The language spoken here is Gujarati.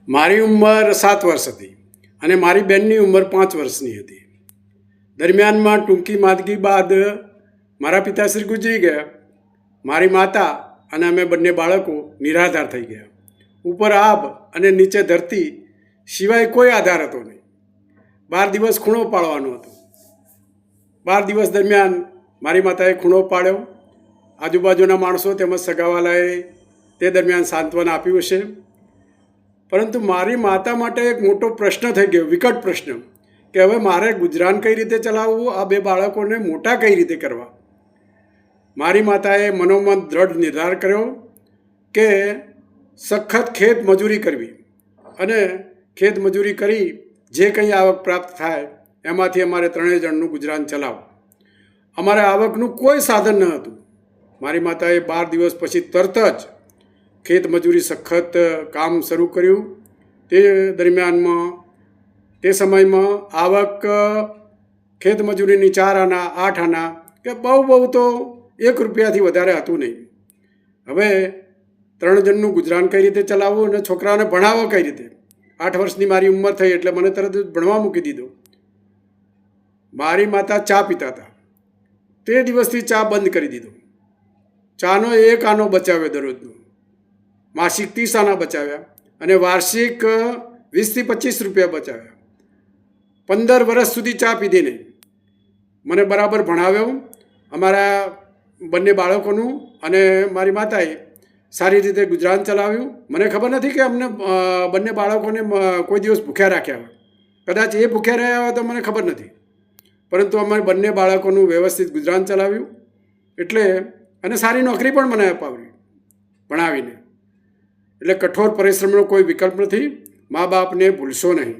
મારી ઉંમર 7 વર્ષ હતી અને મારી બહેનની ઉંમર 5 વર્ષની હતી. દરમિયાનમાં ટૂંકી માંદગી બાદ મારા પિતાશ્રી ગુજરી ગયા. મારી માતા અને અમે બંને બાળકો નિરાધાર થઈ ગયા. ઉપર આબ અને નીચે ધરતી સિવાય કોઈ આધાર હતો નહીં. 12 દિવસ ખૂણો પાડવાનો હતો. 12 દિવસ દરમિયાન મારી માતાએ ખૂણો પાડ્યો. આજુબાજુના માણસો તેમજ સગાવાલાએ તે દરમિયાન સાંત્વન આપ્યું હશે. પરંતુ મારી માતા માટે એક મોટો પ્રશ્ન થઈ ગયો, વિકટ પ્રશ્ન, કે હવે મારે ગુજરાન કઈ રીતે ચલાવવું, આ 2 બાળકોને મોટા કઈ રીતે કરવા. મારી માતાએ મનોમન દ્રઢ નિર્ધાર કર્યો કે સખત ખેત મજૂરી કરવી અને ખેત મજૂરી કરી જે કંઈ આવક પ્રાપ્ત થાય એમાંથી અમારે 3 જણનું ગુજરાન ચલાવવું. અમારે આવકનું કોઈ સાધન ન હતું. મારી માતાએ 12 દિવસ પછી તરત જ ખેત મજૂરી સખત કામ શરૂ કર્યું. તે દરમિયાનમાં તે સમયમાં આવક ખેત મજૂરીની 4 આના 8 આના કે બહુ તો 1 રૂપિયાથી વધારે હતું નહીં. હવે 3 જણનું ગુજરાન કઈ રીતે ચલાવવું અને છોકરાઓને ભણાવવા કઈ રીતે. 8 વર્ષની મારી ઉંમર થઈ એટલે મને તરત જ ભણવા મૂકી દીધો. મારી માતા ચા પીતા હતા. તે દિવસથી ચા બંધ કરી દીધો. ચાનો 1 આનો બચાવ્યો દરરોજનો. માસિક 30 આના બચાવ્યા અને વાર્ષિક 20 થી 25 રૂપિયા બચાવ્યા. 15 વર્ષ સુધી ચા પીધી નહીં. મને બરાબર ભણાવ્યો. અમારા બંને બાળકોનું અને મારી માતાએ સારી રીતે ગુજરાન ચલાવ્યું. મને ખબર નથી કે અમને બંને બાળકોને કોઈ દિવસ ભૂખ્યા રાખ્યા હોય. કદાચ એ ભૂખ્યા રહ્યા હોય તો મને ખબર નથી. પરંતુ અમે બંને બાળકોનું વ્યવસ્થિત ગુજરાન ચલાવ્યું. એટલે અને સારી નોકરી પણ મને અપાવી ભણાવીને. એટલે કઠોર પરિશ્રમનો કોઈ વિકલ્પ નથી. મા બાપને ભૂલશો નહીં.